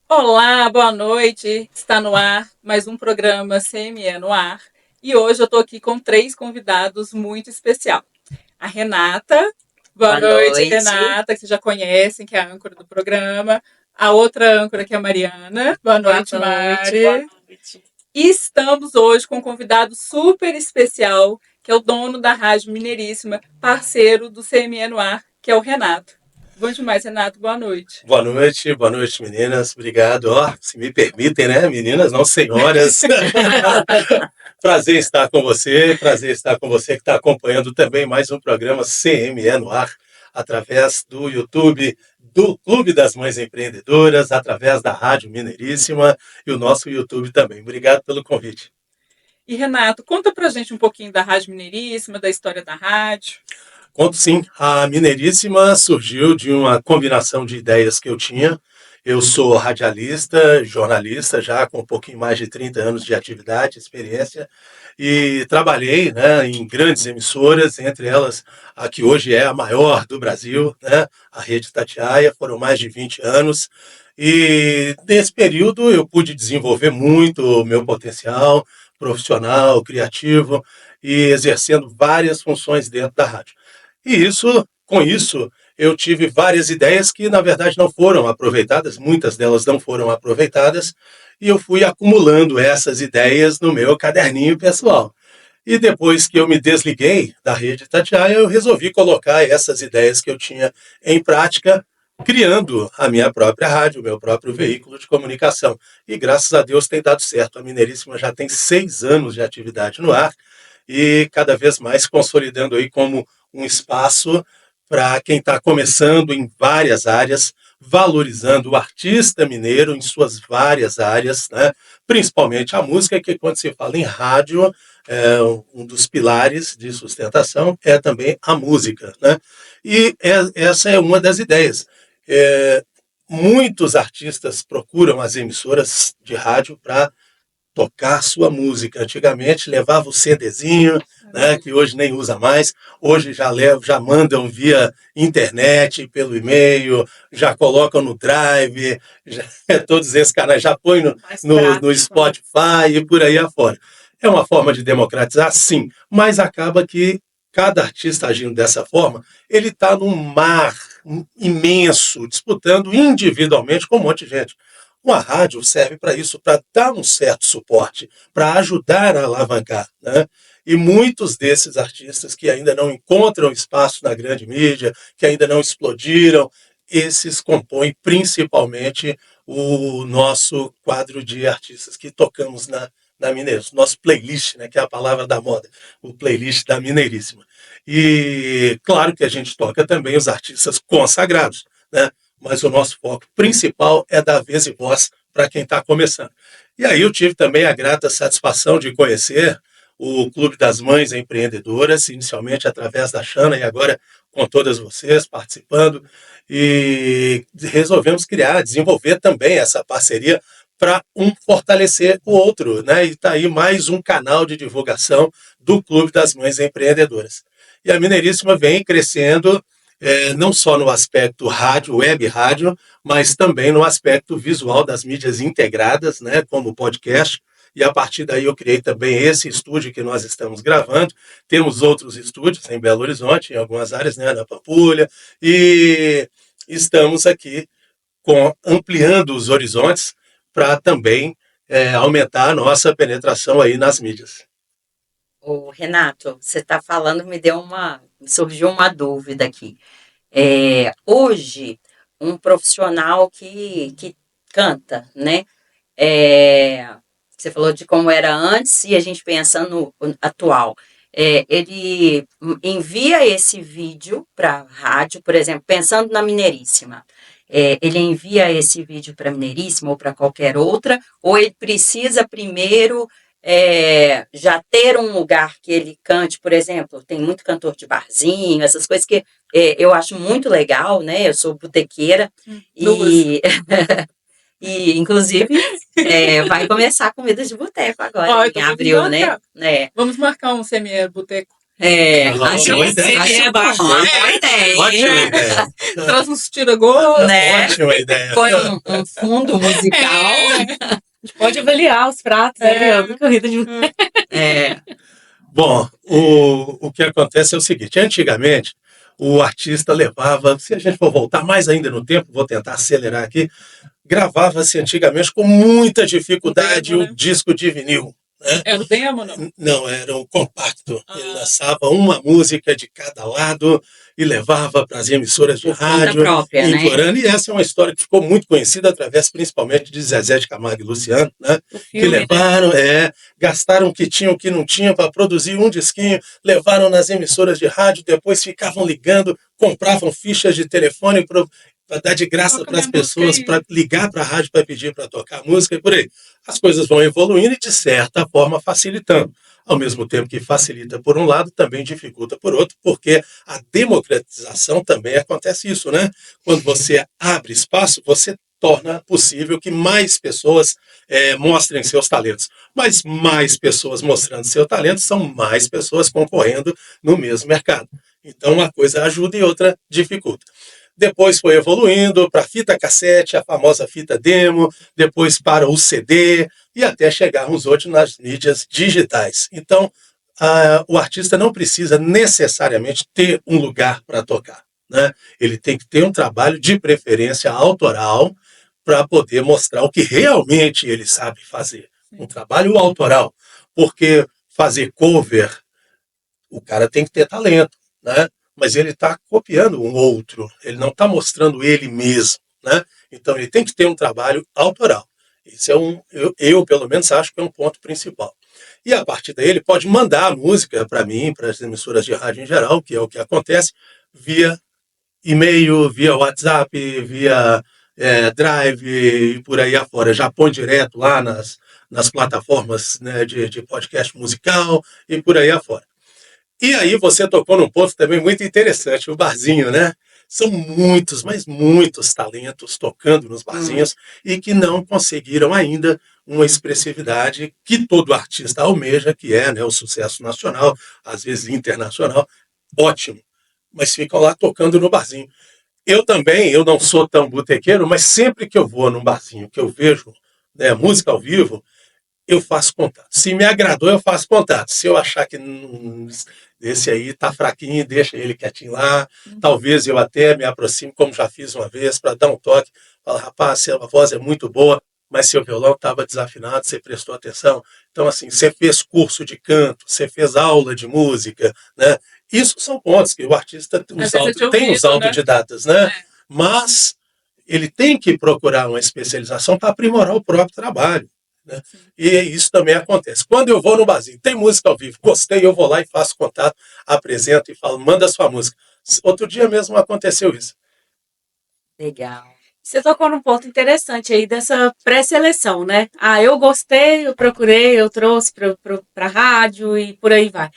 Olá, boa noite. Está no ar mais um programa CME no ar. E hoje eu estou aqui com 3 convidados muito especial. A Renata. Boa noite, Renata, que vocês já conhecem, que é a âncora do programa. A outra âncora, que é a Mariana. Boa noite, Mari. Boa noite. E estamos hoje com um convidado super especial, que é o dono da Rádio Mineiríssima, parceiro do CME no ar, que é o Renato. Bom demais, Renato. Boa noite. Boa noite, meninas. Obrigado. Se me permitem, né, meninas, não senhoras. Prazer estar com você que está acompanhando também mais um programa CME no ar, através do YouTube do Clube das Mães Empreendedoras, através da Rádio Mineiríssima e o nosso YouTube também. Obrigado pelo convite. E Renato, conta pra gente um pouquinho da Rádio Mineiríssima, da história da rádio. Conto sim, a Mineiríssima surgiu de uma combinação de ideias que eu tinha. Eu sou radialista, jornalista, já com um pouquinho mais de 30 anos de atividade, experiência, e trabalhei, né, em grandes emissoras, entre elas a que hoje é a maior do Brasil, né, a Rede Itatiaia, foram mais de 20 anos, e nesse período eu pude desenvolver muito o meu potencial profissional, criativo, e exercendo várias funções dentro da rádio. E com isso, eu tive várias ideias que, na verdade, não foram aproveitadas, muitas delas não foram aproveitadas, e eu fui acumulando essas ideias no meu caderninho pessoal. E depois que eu me desliguei da Rede Itatiaia, eu resolvi colocar essas ideias que eu tinha em prática, criando a minha própria rádio, o meu próprio veículo de comunicação. E graças a Deus tem dado certo. A Mineiríssima já tem 6 anos de atividade no ar, e cada vez mais consolidando aí como um espaço para quem está começando em várias áreas, valorizando o artista mineiro em suas várias áreas, né? Principalmente a música, que quando se fala em rádio, um dos pilares de sustentação é também a música, né? E essa é uma das ideias. Muitos artistas procuram as emissoras de rádio para tocar sua música. Antigamente levava o CDzinho, né, que hoje nem usa mais. Hoje já mandam via internet, pelo e-mail, já colocam no Drive, todos esses canais já põem no Spotify e por aí afora. É uma forma de democratizar, sim, mas acaba que cada artista agindo dessa forma, ele está num mar imenso, disputando individualmente com um monte de gente. Uma rádio serve para isso, para dar um certo suporte, para ajudar a alavancar, né? E muitos desses artistas que ainda não encontram espaço na grande mídia, que ainda não explodiram, esses compõem principalmente o nosso quadro de artistas que tocamos na Mineiros, nosso playlist, né, que é a palavra da moda, o playlist da Mineiríssima. E claro que a gente toca também os artistas consagrados, né? Mas o nosso foco principal é dar vez e voz para quem está começando. E aí eu tive também a grata satisfação de conhecer o Clube das Mães Empreendedoras, inicialmente através da Xana e agora com todas vocês participando, e resolvemos desenvolver também essa parceria para um fortalecer o outro, né? E está aí mais um canal de divulgação do Clube das Mães Empreendedoras. E a Mineiríssima vem crescendo, não só no aspecto rádio, web rádio, mas também no aspecto visual das mídias integradas, né, como o podcast. E a partir daí eu criei também esse estúdio que nós estamos gravando. Temos outros estúdios em Belo Horizonte, em algumas áreas, né, na Pampulha, e estamos aqui ampliando os horizontes para também aumentar a nossa penetração aí nas mídias. Ô, Renato, você está falando, surgiu uma dúvida aqui. Hoje, um profissional que canta, né? Você falou de como era antes e a gente pensa no atual. Ele envia esse vídeo para a rádio, por exemplo, pensando na Mineiríssima. Ele envia esse vídeo para a Mineiríssima ou para qualquer outra, ou ele precisa primeiro já ter um lugar que ele cante, por exemplo, tem muito cantor de barzinho, essas coisas que eu acho muito legal, né? Eu sou botequeira e inclusive, vai começar a comida de boteco agora, em abril, né? Vamos marcar um CME boteco. Acho boa ideia. bom, boa ideia, hein? Ótima ideia. Traz uns tira-gosto. Né? Ótima ideia. Põe um fundo musical. A gente pode avaliar os pratos ali, ó, da corrida de... Bom, o que acontece é o seguinte: antigamente, o artista levava, se a gente for voltar mais ainda no tempo, vou tentar acelerar aqui, gravava-se antigamente com muita dificuldade Demo, né? o disco de vinil. Né? Era o demo, não? Não, era um compacto. Ah. Ele lançava uma música de cada lado e levava para as emissoras de Por conta rádio, própria, né? implorando. E essa é uma história que ficou muito conhecida através, principalmente, de Zezé de Camargo e Luciano, né? O Que filme, levaram, gastaram o que tinham, o que não tinham para produzir um disquinho, levaram nas emissoras de rádio, depois ficavam ligando, compravam fichas de telefone para dar de graça Toca para as minha música pessoas, aí. para ligar para a rádio para pedir para tocar música e por aí. As coisas vão evoluindo e, de certa forma, facilitando. Ao mesmo tempo que facilita por um lado, também dificulta por outro, porque a democratização também acontece isso, né? Quando você abre espaço, você torna possível que mais pessoas mostrem seus talentos. Mas mais pessoas mostrando seu talento são mais pessoas concorrendo no mesmo mercado. Então, uma coisa ajuda e outra dificulta. Depois foi evoluindo para a fita cassete, a famosa fita demo, depois para o CD e até chegarmos hoje nas mídias digitais. Então, o artista não precisa necessariamente ter um lugar para tocar, né? Ele tem que ter um trabalho de preferência autoral para poder mostrar o que realmente ele sabe fazer. Um trabalho autoral, porque fazer cover, o cara tem que ter talento, né? Mas ele está copiando um outro, ele não está mostrando ele mesmo, né? Então ele tem que ter um trabalho autoral. Isso é eu pelo menos acho que é um ponto principal. E a partir daí ele pode mandar a música para mim, para as emissoras de rádio em geral, que é o que acontece, via e-mail, via WhatsApp, via Drive e por aí afora. Já põe direto lá nas plataformas, né, de podcast musical e por aí afora. E aí você tocou num ponto também muito interessante, o barzinho, né? São muitos, mas muitos talentos tocando nos barzinhos e que não conseguiram ainda uma expressividade que todo artista almeja, que é, né, o sucesso nacional, às vezes internacional. Ótimo, mas ficam lá tocando no barzinho. Eu não sou tão botequeiro, mas sempre que eu vou num barzinho, que eu vejo, né, música ao vivo, eu faço contato. Se me agradou, eu faço contato. Se eu achar que esse aí tá fraquinho, deixa ele quietinho lá. Talvez eu até me aproxime, como já fiz uma vez, para dar um toque. Fala, rapaz, a voz é muito boa, mas seu violão estava desafinado, você prestou atenção. Então, assim, você fez curso de canto, você fez aula de música, né? Isso são pontos que o artista tem os autodidatas, né? Mas ele tem que procurar uma especialização para aprimorar o próprio trabalho. Né? E isso também acontece. Quando eu vou no barzinho, tem música ao vivo, gostei, eu vou lá e faço contato, apresento e falo, manda a sua música. Outro dia mesmo aconteceu isso. Legal. Você tocou num ponto interessante aí dessa pré-seleção, né? Eu gostei, eu procurei, eu trouxe para a rádio e por aí vai.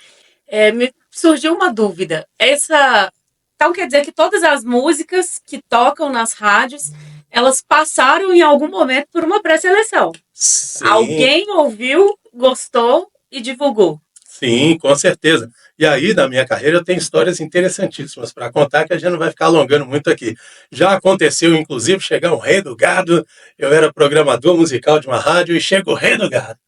Me surgiu uma dúvida. Então quer dizer que todas as músicas que tocam nas rádios, elas passaram em algum momento por uma pré-seleção. Sim. Alguém ouviu, gostou e divulgou. Sim, com certeza. E aí, na minha carreira, eu tenho histórias interessantíssimas para contar, que a gente não vai ficar alongando muito aqui. Já aconteceu, inclusive, chegar um rei do gado. Eu era programador musical de uma rádio e chega o rei do gado.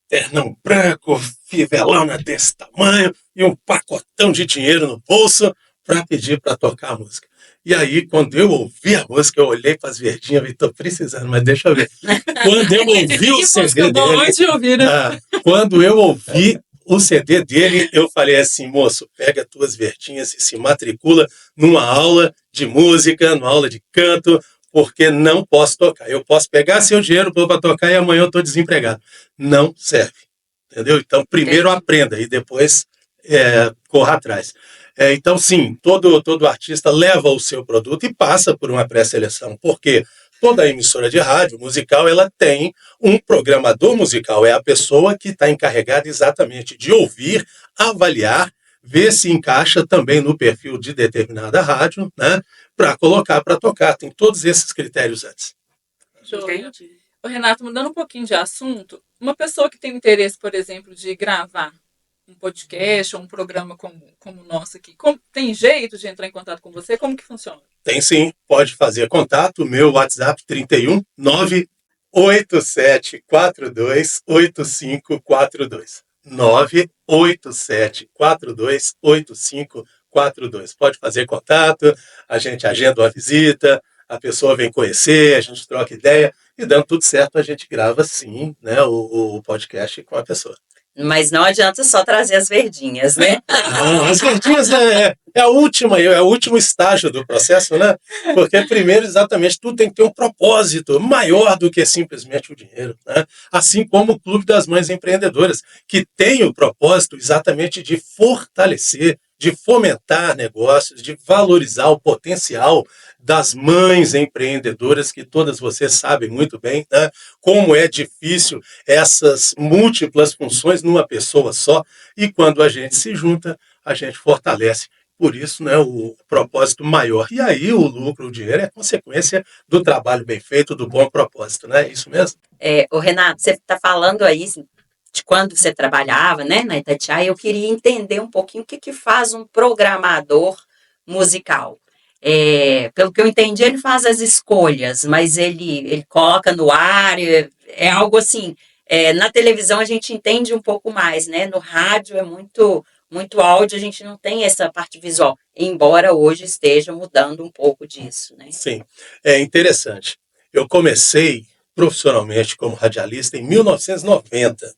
Ternão branco, fivelona desse tamanho e um pacotão de dinheiro no bolso para pedir para tocar a música. E aí, quando eu ouvi a música, eu olhei para as verdinhas e estou precisando, mas deixa eu ver. Quando eu ouvi o CD dele, quando eu ouvi o CD dele, eu falei assim, moço, pega as tuas verdinhas e se matricula numa aula de música, numa aula de canto, porque não posso tocar. Eu posso pegar seu dinheiro para tocar e amanhã eu estou desempregado. Não serve. Entendeu? Então, primeiro aprenda e depois corra atrás. Então, sim, todo artista leva o seu produto e passa por uma pré-seleção, porque toda emissora de rádio musical ela tem um programador musical, é a pessoa que está encarregada exatamente de ouvir, avaliar, ver se encaixa também no perfil de determinada rádio, né, para colocar para tocar. Tem todos esses critérios antes. Renato, mudando um pouquinho de assunto, uma pessoa que tem interesse, por exemplo, de gravar um podcast ou um programa como o nosso aqui, tem jeito de entrar em contato com você? Como que funciona? Tem sim, pode fazer contato. Meu WhatsApp 31 98742 8542. 98742 8542. Pode fazer contato, a gente agenda uma visita, a pessoa vem conhecer, a gente troca ideia e dando tudo certo a gente grava sim, né, o podcast com a pessoa. Mas não adianta só trazer as verdinhas, né? As verdinhas é o último estágio do processo, né? Porque primeiro, exatamente, tudo tem que ter um propósito maior do que simplesmente o dinheiro, né? Assim como o Clube das Mães Empreendedoras, que tem o propósito exatamente de fortalecer, de fomentar negócios, de valorizar o potencial das mães empreendedoras, que todas vocês sabem muito bem, né? Como é difícil essas múltiplas funções numa pessoa só, e quando a gente se junta, a gente fortalece. Por isso, né, o propósito maior. E aí o lucro, o dinheiro é consequência do trabalho bem feito, do bom propósito, né? É isso mesmo? Ô Renato, você está falando aí de quando você trabalhava, né, na Itatiaia. Eu queria entender um pouquinho o que faz um programador musical. Pelo que eu entendi, ele faz as escolhas, mas ele coloca no ar, é algo assim. Na televisão a gente entende um pouco mais, né? No rádio é muito áudio, a gente não tem essa parte visual, embora hoje esteja mudando um pouco disso, né? Sim, é interessante. Eu comecei profissionalmente como radialista em 1990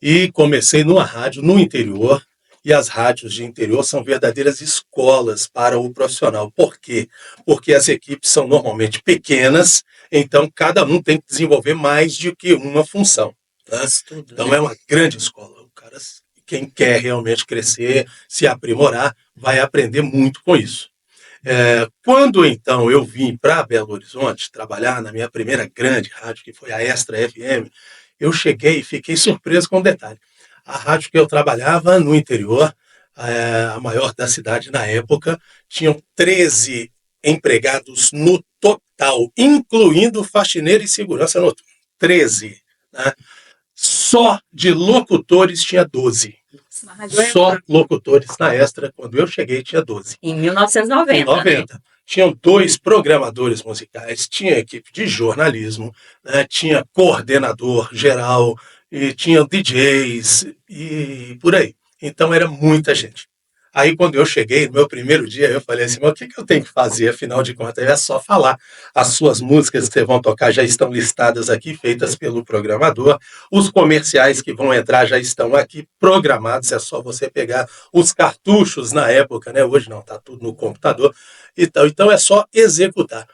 e comecei numa rádio no interior. E as rádios de interior são verdadeiras escolas para o profissional. Por quê? Porque as equipes são normalmente pequenas, então cada um tem que desenvolver mais do que uma função, né? Então é uma grande escola. O cara, quem quer realmente crescer, se aprimorar, vai aprender muito com isso. Quando então eu vim para Belo Horizonte trabalhar na minha primeira grande rádio, que foi a Extra FM, eu cheguei e fiquei surpreso com um detalhe. A rádio que eu trabalhava no interior, a maior da cidade na época, tinham 13 empregados no total, incluindo faxineiro e segurança noturna. 13, né? Só de locutores tinha 12. Só locutores na Extra, quando eu cheguei, tinha 12. Em 1990. Em 90. Né? Tinham 2 programadores musicais, tinha equipe de jornalismo, né? Tinha coordenador geral, e tinha DJs e por aí. Então era muita gente. Aí quando eu cheguei, no meu primeiro dia, eu falei assim, mas o que eu tenho que fazer? Afinal de contas, é só falar. As suas músicas que vocês vão tocar já estão listadas aqui, feitas pelo programador. Os comerciais que vão entrar já estão aqui programados. É só você pegar os cartuchos na época, né? Hoje não, está tudo no computador. Então é só executar.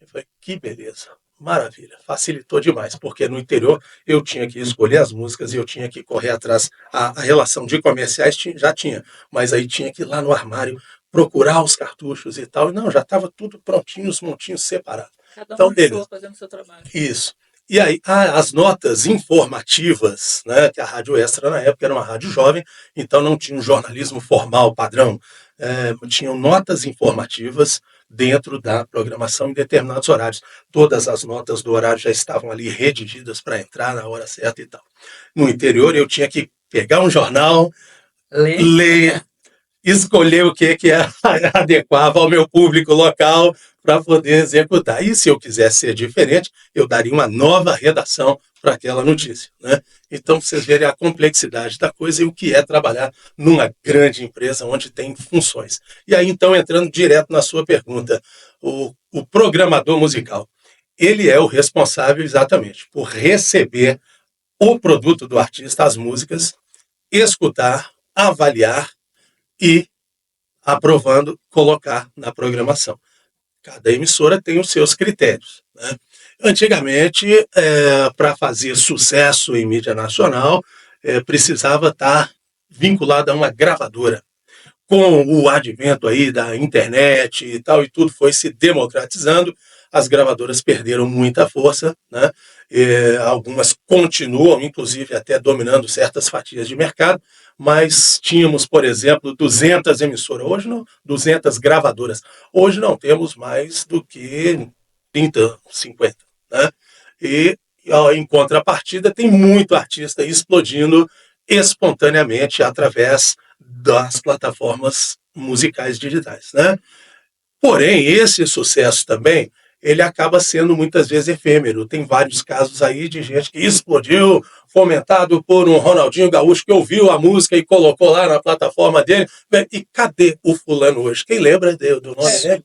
Eu falei, que beleza. Maravilha, facilitou demais, porque no interior eu tinha que escolher as músicas e eu tinha que correr atrás. A relação de comerciais já tinha, mas aí tinha que ir lá no armário procurar os cartuchos e tal. E não, já estava tudo prontinho, os montinhos separados. Cada um então, beleza. Fazendo o seu trabalho. Isso. E aí, as notas informativas, né, que a Rádio Extra na época era uma rádio jovem, então não tinha um jornalismo formal, padrão. Tinham notas informativas dentro da programação em determinados horários. Todas as notas do horário já estavam ali redigidas para entrar na hora certa e tal. No interior, eu tinha que pegar um jornal, ler, escolher o que adequava ao meu público local para poder executar. E se eu quisesse ser diferente, eu daria uma nova redação para aquela notícia, né? Então, vocês verem a complexidade da coisa e o que é trabalhar numa grande empresa onde tem funções. E aí, então, entrando direto na sua pergunta, o programador musical, ele é o responsável exatamente por receber o produto do artista, as músicas, escutar, avaliar e, aprovando, colocar na programação. Cada emissora tem os seus critérios, né? Antigamente, para fazer sucesso em mídia nacional, precisava estar vinculado a uma gravadora. Com o advento aí da internet e tal, e tudo foi se democratizando, as gravadoras perderam muita força, né? Algumas continuam, inclusive, até dominando certas fatias de mercado, mas tínhamos, por exemplo, 200 emissoras, hoje não, 200 gravadoras. Hoje não temos mais do que 30, 50, né? E em contrapartida tem muito artista explodindo espontaneamente através das plataformas musicais digitais, né? Porém, esse sucesso também, ele acaba sendo muitas vezes efêmero. Tem vários casos aí de gente que explodiu, fomentado por um Ronaldinho Gaúcho que ouviu a música e colocou lá na plataforma dele. E cadê o fulano hoje? Quem lembra do nome dele?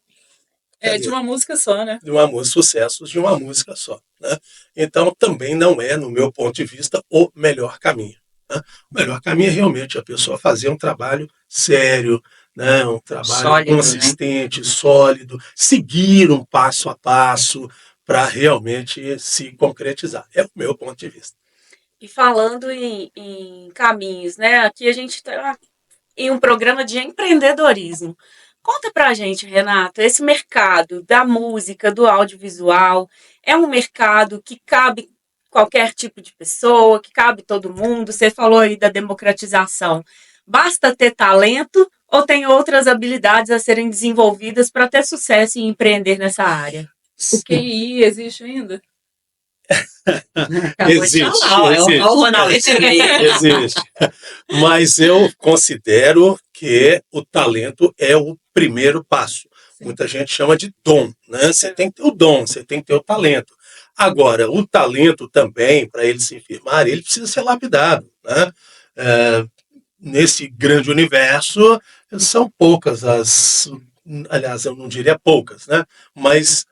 De uma música só, né? De uma música, sucessos de uma música só, né? Então, também não é, no meu ponto de vista, o melhor caminho, né? O melhor caminho é realmente a pessoa fazer um trabalho sério, né? Um trabalho Sólido, consistente, sólido, seguir um passo a passo para realmente se concretizar. É o meu ponto de vista. E falando em caminhos, né? Aqui a gente está em um programa de empreendedorismo. Conta pra gente, Renato, esse mercado da música, do audiovisual, é um mercado que cabe qualquer tipo de pessoa, que cabe todo mundo? Você falou aí da democratização. Basta ter talento ou tem outras habilidades a serem desenvolvidas para ter sucesso e empreender nessa área? O QI existe ainda? Acabou Existe, de falar, existe. o Ronaldinho aí. Existe. Mas eu considero que o talento é o primeiro passo. Sim. Muita gente chama de dom, né? Você tem que ter o dom, você tem que ter o talento. Agora, o talento também, para ele se firmar, ele precisa ser lapidado, né? Nesse grande universo, são poucas aliás, eu não diria poucas, né? Mas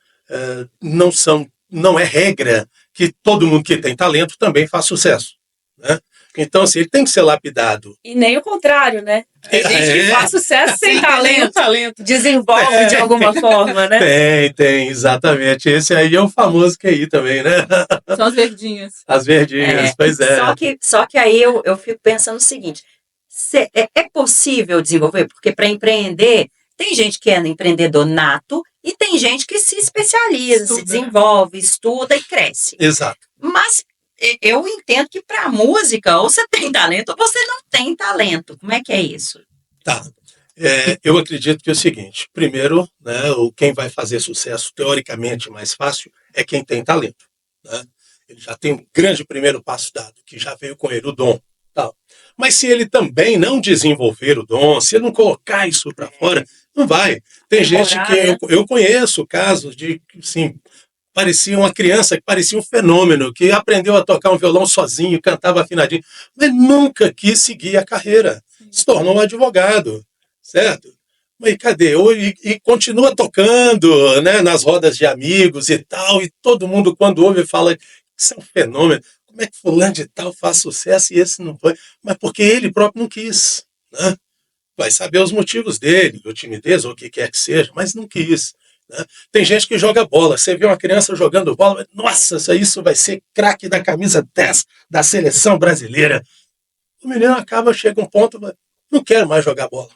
não é regra que todo mundo que tem talento também faz sucesso, né? Então, assim, ele tem que ser lapidado. E nem o contrário, né? Tem gente que faz sucesso sem talento, desenvolve de alguma forma, né? Tem, exatamente. Esse aí é o famoso QI também, né? São as verdinhas. As verdinhas, pois é. Só que aí eu fico pensando o seguinte, é possível desenvolver? Porque para empreender, tem gente que é empreendedor nato e tem gente que se especializa, se desenvolve, estuda e cresce. Exato. Mas eu entendo que para a música, ou você tem talento ou você não tem talento. Como é que é isso? Tá. Eu acredito que é o seguinte: primeiro, né, quem vai fazer sucesso teoricamente mais fácil é quem tem talento, né? Ele já tem um grande primeiro passo dado, que já veio com ele o dom. Tal. Mas se ele também não desenvolver o dom, se ele não colocar isso para fora, não vai. Tem gente que eu conheço casos de, assim, parecia uma criança que parecia um fenômeno, que aprendeu a tocar um violão sozinho, cantava afinadinho, mas nunca quis seguir a carreira. Se tornou um advogado, certo? Mas cadê? E continua tocando, né, nas rodas de amigos e tal, e todo mundo, quando ouve, fala: isso é um fenômeno. Como é que fulano de tal faz sucesso e esse não foi? Mas porque ele próprio não quis, né? Vai saber os motivos dele, ou timidez, ou o que quer que seja, mas não quis, né? Tem gente que joga bola. Você vê uma criança jogando bola, nossa, isso vai ser craque da camisa 10 da seleção brasileira. O menino chega um ponto, não quero mais jogar bola,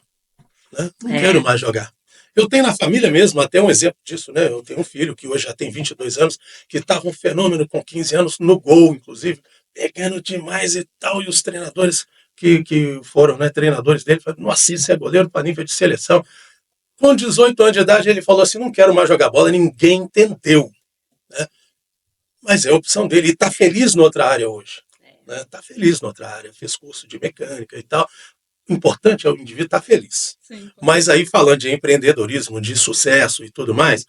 né? Não quero mais jogar. Eu tenho na família mesmo até um exemplo disso, né? Eu tenho um filho que hoje já tem 22 anos, que estava um fenômeno com 15 anos no gol, inclusive, pegando demais e tal, e os treinadores que foram, né, treinadores dele falaram: nossa, isso é goleiro para nível de seleção. Com 18 anos de idade ele falou assim: não quero mais jogar bola. Ninguém entendeu, né? Mas é a opção dele, e está feliz noutra área hoje, né? Está feliz noutra área, fez curso de mecânica e tal. O importante é o indivíduo estar feliz. Sim. Mas aí, falando de empreendedorismo, de sucesso e tudo mais,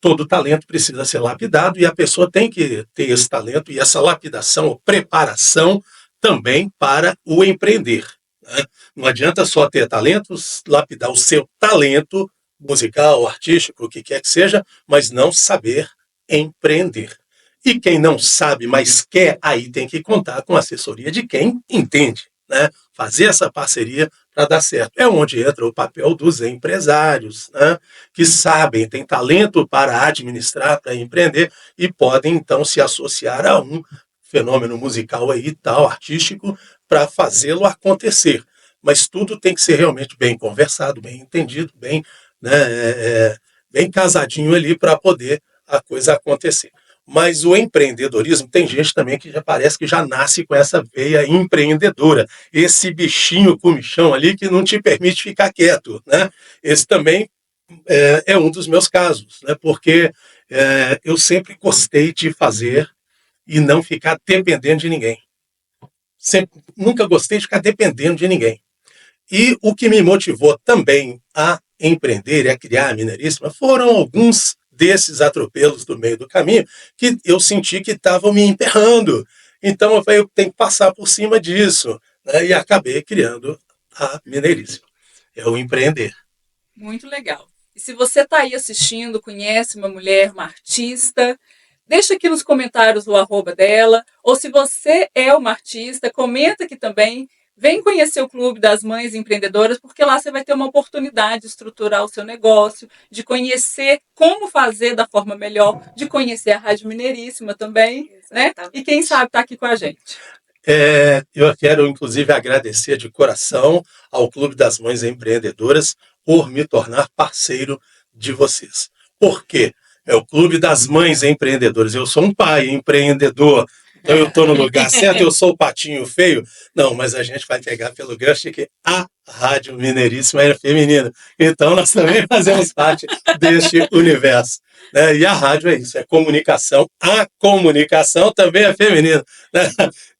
todo talento precisa ser lapidado, e a pessoa tem que ter esse talento e essa lapidação, ou preparação também para o empreender, né? Não adianta só ter talentos, lapidar o seu talento musical, artístico, o que quer que seja, mas não saber empreender. E quem não sabe, mas quer, aí tem que contar com a assessoria de quem entende, né? Fazer essa parceria para dar certo. É onde entra o papel dos empresários, né? Que sabem, têm talento para administrar, para empreender, e podem então se associar a um fenômeno musical aí, tal, artístico, para fazê-lo acontecer. Mas tudo tem que ser realmente bem conversado, bem entendido, bem, né, bem casadinho ali para poder a coisa acontecer. Mas o empreendedorismo, tem gente também que já parece que já nasce com essa veia empreendedora, esse bichinho comichão ali que não te permite ficar quieto, né? Esse também é um dos meus casos, né? Porque eu sempre gostei de fazer e não ficar dependendo de ninguém, nunca gostei de ficar dependendo de ninguém. E o que me motivou também a empreender e a criar a Mineiríssima foram alguns desses atropelos do meio do caminho que eu senti que estavam me emperrando. Então eu falei, eu tenho que passar por cima disso, né? E acabei criando a Mineiríssima. É o empreender. Muito legal. E se você está aí assistindo, conhece uma mulher, uma artista, deixa aqui nos comentários o arroba dela, ou se você é uma artista, comenta aqui também. Vem conhecer o Clube das Mães Empreendedoras, porque lá você vai ter uma oportunidade de estruturar o seu negócio, de conhecer como fazer da forma melhor, de conhecer a Rádio Mineiríssima também, né? E quem sabe tá aqui com a gente. Eu quero, inclusive, agradecer de coração ao Clube das Mães Empreendedoras por me tornar parceiro de vocês. Por quê? É o Clube das Mães Empreendedoras. Eu sou um pai empreendedor, então eu estou no lugar certo, eu sou o patinho feio. Não, mas a gente vai pegar pelo gancho de que a Rádio Mineiríssima é feminina. Então nós também fazemos parte deste universo. Né? E a rádio é isso, é comunicação. A comunicação também é feminina. Né?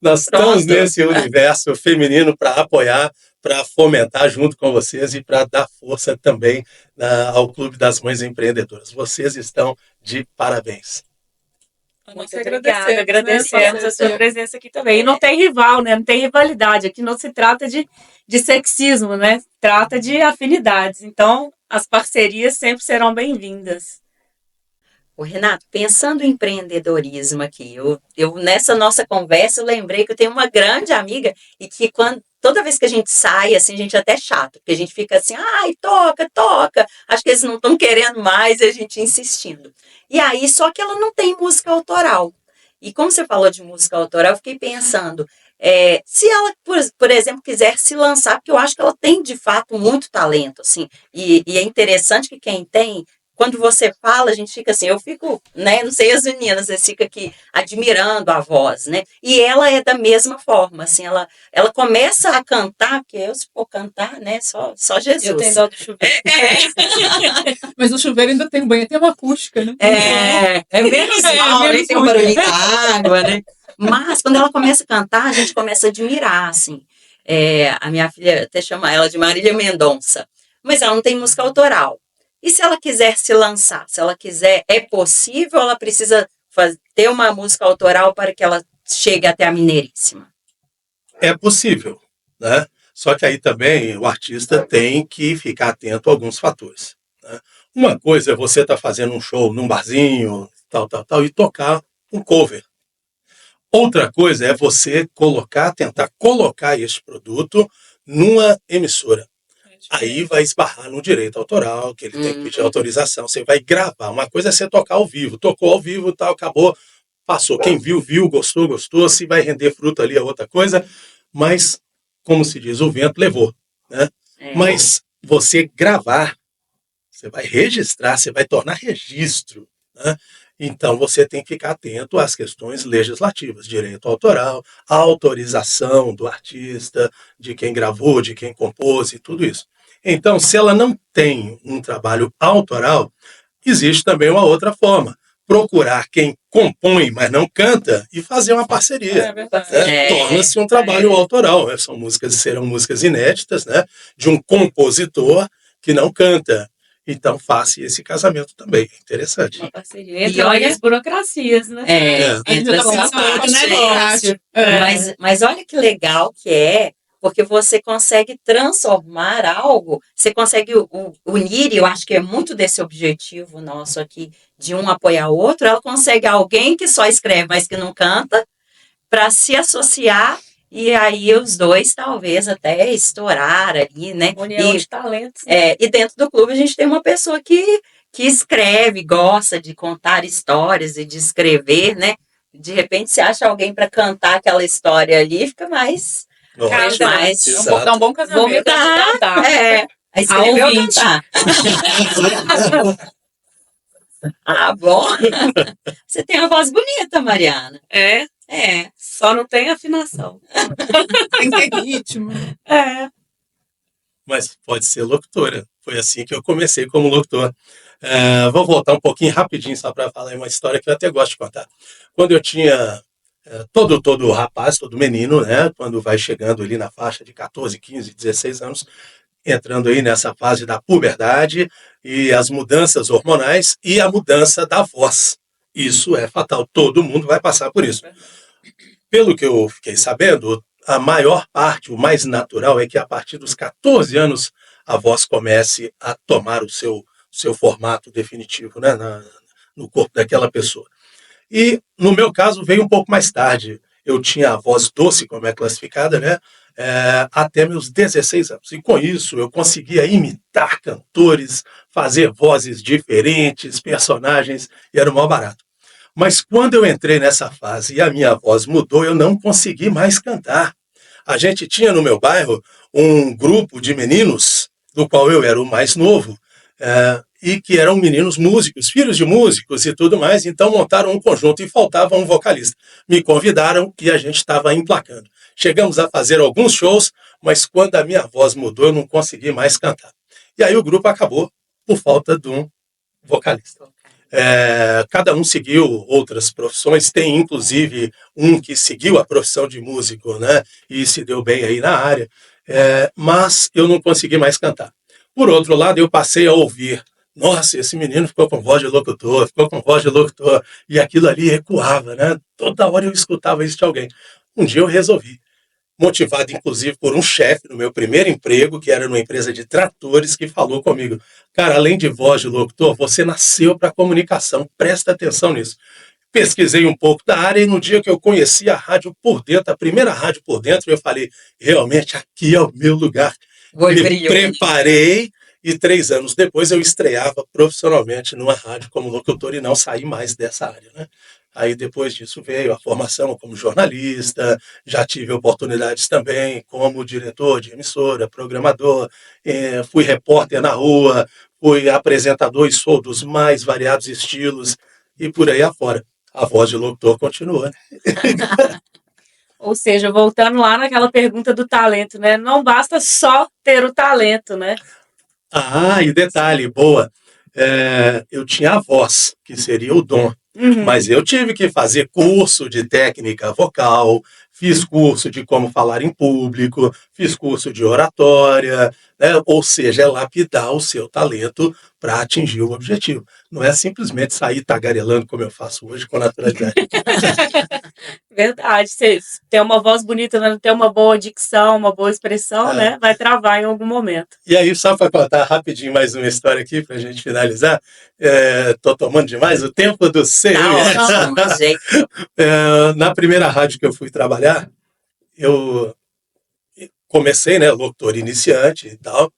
Nós estamos nesse universo feminino para apoiar, para fomentar junto com vocês e para dar força também ao Clube das Mães Empreendedoras. Vocês estão de parabéns. Muito obrigada, agradecemos a sua presença aqui também. E não tem rival, né? Não tem rivalidade. Aqui não se trata de sexismo, né? Trata de afinidades. Então, as parcerias sempre serão bem-vindas. Ô, Renato, pensando em empreendedorismo aqui, eu nessa nossa conversa eu lembrei que eu tenho uma grande amiga e que toda vez que a gente sai, assim, a gente é até chato, porque a gente fica assim, ai, toca, acho que eles não estão querendo mais e a gente insistindo. E aí, só que ela não tem música autoral. E como você falou de música autoral, eu fiquei pensando, se ela, por exemplo, quiser se lançar, porque eu acho que ela tem, de fato, muito talento, assim, e é interessante que quem tem, quando você fala, a gente fica assim, eu fico, né, não sei as meninas, você fica aqui admirando a voz, né, e ela é da mesma forma, assim, ela começa a cantar, porque eu se for cantar, né, só Jesus. Eu tenho dó do chuveiro. Mas o chuveiro ainda tem banho, tem uma acústica, né? É menos mal, né, tem um barulho da água, né, mas quando ela começa a cantar, a gente começa a admirar, assim, a minha filha até chama ela de Marília Mendonça, mas ela não tem música autoral. E se ela quiser se lançar? Se ela quiser, é possível ou ela precisa ter uma música autoral para que ela chegue até a Mineiríssima? É possível, né? Só que aí também o artista tem que ficar atento a alguns fatores. Né? Uma coisa é você estar fazendo um show num barzinho, tal, e tocar um cover. Outra coisa é você tentar colocar este produto numa emissora. Aí vai esbarrar no direito autoral, que ele tem que pedir autorização. Você vai gravar. Uma coisa é você tocar ao vivo. Tocou ao vivo, tal, acabou, passou. Quem viu, gostou. Se vai render fruto ali é outra coisa. Mas, como se diz, o vento levou. Né? Mas você gravar, você vai registrar, você vai tornar registro. Né? Então, você tem que ficar atento às questões legislativas, direito autoral, autorização do artista, de quem gravou, de quem compôs e tudo isso. Então, se ela não tem um trabalho autoral, existe também uma outra forma. Procurar quem compõe, mas não canta, e fazer uma parceria. É verdade. Né? Torna-se um trabalho autoral. Né? Serão músicas inéditas, né? De um compositor que não canta. Então, faça esse casamento também. É interessante. Uma parceria. E olha as burocracias, né? Entra negócio. Mas olha que legal que é, porque você consegue transformar algo, você consegue unir, e eu acho que é muito desse objetivo nosso aqui, de um apoiar o outro, ela consegue alguém que só escreve, mas que não canta, para se associar, e aí os dois talvez até estourar ali, né? União de talentos. Né? E dentro do clube a gente tem uma pessoa que escreve, gosta de contar histórias e de escrever, né? De repente você acha alguém para cantar aquela história ali, fica mais... Dá um bom casamento. Vou me cantar. Aí escreveu cantar. Bom. Você tem uma voz bonita, Mariana. Só não tem afinação. Tem que ter ritmo. Mas pode ser locutora. Foi assim que eu comecei como locutor. Vou voltar um pouquinho rapidinho só para falar uma história que eu até gosto de contar. Quando eu tinha todo rapaz, todo menino, né, quando vai chegando ali na faixa de 14, 15, 16 anos, entrando aí nessa fase da puberdade e as mudanças hormonais e a mudança da voz. Isso é fatal, todo mundo vai passar por isso. Pelo que eu fiquei sabendo, a maior parte, o mais natural, é que a partir dos 14 anos a voz comece a tomar o seu formato definitivo, né, no corpo daquela pessoa. E, no meu caso, veio um pouco mais tarde. Eu tinha a voz doce, como é classificada, né? Até meus 16 anos. E com isso, eu conseguia imitar cantores, fazer vozes diferentes, personagens, e era o maior barato. Mas quando eu entrei nessa fase e a minha voz mudou, eu não consegui mais cantar. A gente tinha no meu bairro um grupo de meninos, do qual eu era o mais novo, e que eram meninos músicos, filhos de músicos e tudo mais, então montaram um conjunto e faltava um vocalista. Me convidaram e a gente estava emplacando. Chegamos a fazer alguns shows, mas quando a minha voz mudou, eu não consegui mais cantar. E aí o grupo acabou por falta de um vocalista. Cada um seguiu outras profissões, tem inclusive um que seguiu a profissão de músico, né, e se deu bem aí na área, mas eu não consegui mais cantar. Por outro lado, eu passei a ouvir, nossa, esse menino ficou com voz de locutor, e aquilo ali ecoava, né? Toda hora eu escutava isso de alguém. Um dia eu resolvi, motivado inclusive por um chefe no meu primeiro emprego, que era numa empresa de tratores, que falou comigo, cara, além de voz de locutor, você nasceu para comunicação, presta atenção nisso. Pesquisei um pouco da área e no dia que eu conheci a rádio por dentro, a primeira rádio por dentro, eu falei, realmente aqui é o meu lugar. Me preparei e 3 anos depois eu estreava profissionalmente numa rádio como locutor e não saí mais dessa área, né? Aí depois disso veio a formação como jornalista, já tive oportunidades também como diretor de emissora, programador, fui repórter na rua, fui apresentador e sou dos mais variados estilos e por aí afora. A voz de locutor continua, né? Ou seja, voltando lá naquela pergunta do talento, né? Não basta só ter o talento, né? E detalhe, boa, eu tinha a voz, que seria o dom, mas eu tive que fazer curso de técnica vocal, fiz curso de como falar em público, fiz curso de oratória, né? Ou seja, é lapidar o seu talento para atingir o objetivo. Não é simplesmente sair tagarelando como eu faço hoje com naturalidade. Verdade, você tem uma voz bonita, mas não tem uma boa dicção, uma boa expressão, né? Vai travar em algum momento. E aí, só para contar rapidinho mais uma história aqui, para a gente finalizar, tô tomando demais o tempo do CMS. Na primeira rádio que eu fui trabalhar, eu comecei, né, locutor iniciante e tal,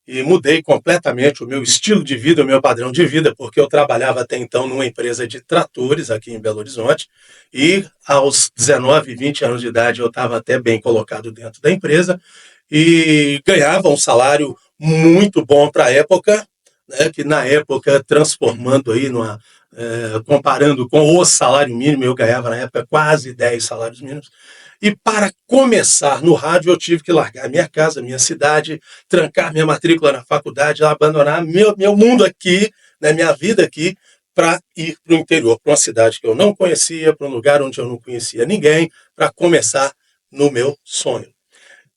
e mudei completamente o meu estilo de vida, o meu padrão de vida, porque eu trabalhava até então numa empresa de tratores aqui em Belo Horizonte, e aos 19, 20 anos de idade eu estava até bem colocado dentro da empresa, e ganhava um salário muito bom para a época, né, que na época, transformando aí comparando com o salário mínimo, eu ganhava na época quase 10 salários mínimos. E para começar no rádio, eu tive que largar minha casa, minha cidade, trancar minha matrícula na faculdade, abandonar meu mundo aqui, né, minha vida aqui, para ir para o interior, para uma cidade que eu não conhecia, para um lugar onde eu não conhecia ninguém, para começar no meu sonho.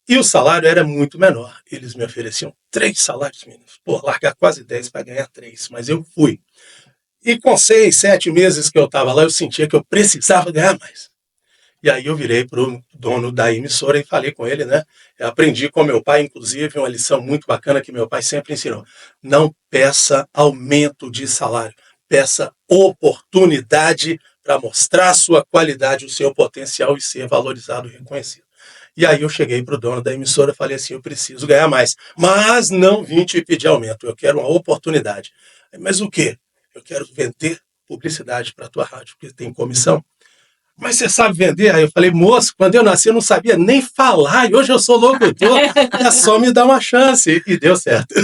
E o salário era muito menor. Eles me ofereciam 3 salários mínimos. Largar quase 10 para ganhar 3, mas eu fui. E com 6, 7 meses que eu estava lá, eu sentia que eu precisava ganhar mais. E aí eu virei para o dono da emissora e falei com ele, né? Eu aprendi com meu pai, inclusive, uma lição muito bacana que meu pai sempre ensinou. Não peça aumento de salário, peça oportunidade para mostrar a sua qualidade, o seu potencial e ser valorizado e reconhecido. E aí eu cheguei para o dono da emissora e falei assim, eu preciso ganhar mais, mas não vim te pedir aumento, eu quero uma oportunidade. Mas o quê? Eu quero vender publicidade para a tua rádio, porque tem comissão. Mas você sabe vender? Aí eu falei, moço, quando eu nasci eu não sabia nem falar, e hoje eu sou locutor, é só me dar uma chance. E deu certo.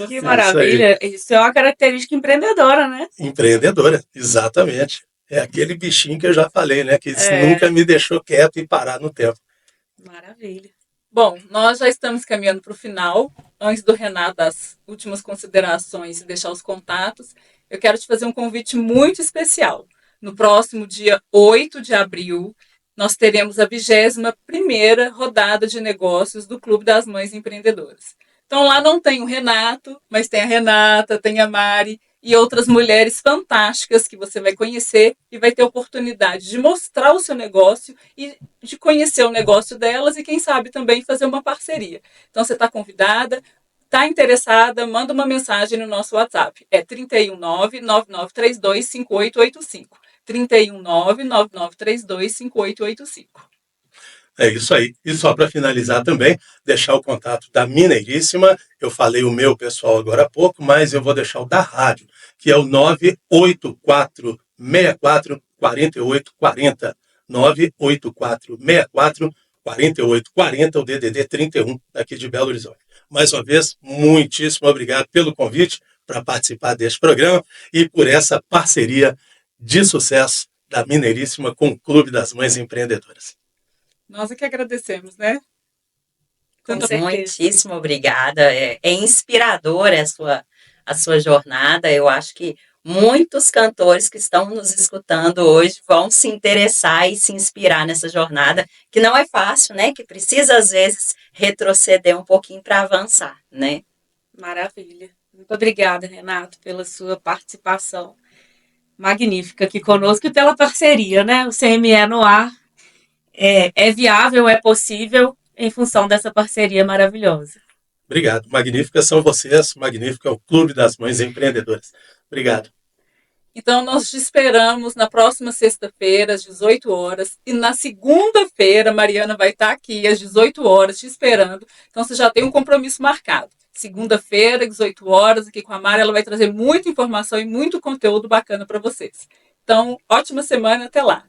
Que maravilha. Isso é uma característica empreendedora, né? Empreendedora, exatamente. É aquele bichinho que eu já falei, né? Que nunca me deixou quieto e parar no tempo. Maravilha. Bom, nós já estamos caminhando para o final. Antes do Renato dar as últimas considerações e deixar os contatos, eu quero te fazer um convite muito especial. no próximo dia 8 de abril, nós teremos a 21ª rodada de negócios do Clube das Mães Empreendedoras. Então lá não tem o Renato, mas tem a Renata, tem a Mari e outras mulheres fantásticas que você vai conhecer e vai ter oportunidade de mostrar o seu negócio e de conhecer o negócio delas e quem sabe também fazer uma parceria. Então você está convidada, está interessada, manda uma mensagem no nosso WhatsApp. É 319-9932-5885. 319-9932-5885. É isso aí. E só para finalizar também, deixar o contato da Mineiríssima. Eu falei o meu pessoal agora há pouco, mas eu vou deixar o da rádio, que é o 984644840. 984644840, o DDD 31, daqui de Belo Horizonte. Mais uma vez, muitíssimo obrigado pelo convite para participar deste programa e por essa parceria de sucesso da Mineiríssima com o Clube das Mães Empreendedoras. Nós é que agradecemos, né? Muitíssimo obrigada. É inspiradora a sua jornada. Eu acho que muitos cantores que estão nos escutando hoje vão se interessar e se inspirar nessa jornada, que não é fácil, né? Que precisa, às vezes, retroceder um pouquinho para avançar, né? Maravilha. Muito obrigada, Renato, pela sua participação magnífica aqui conosco e pela parceria, né? O CME no ar é viável, é possível em função dessa parceria maravilhosa. Obrigado. Magníficas são vocês, magnífico é o Clube das Mães Empreendedoras. Obrigado. Então, nós te esperamos na próxima sexta-feira, às 18 horas. E na segunda-feira, a Mariana vai estar aqui às 18 horas te esperando. Então, você já tem um compromisso marcado. Segunda-feira, 18 horas, aqui com a Mari, ela vai trazer muita informação e muito conteúdo bacana para vocês. Então, ótima semana, até lá.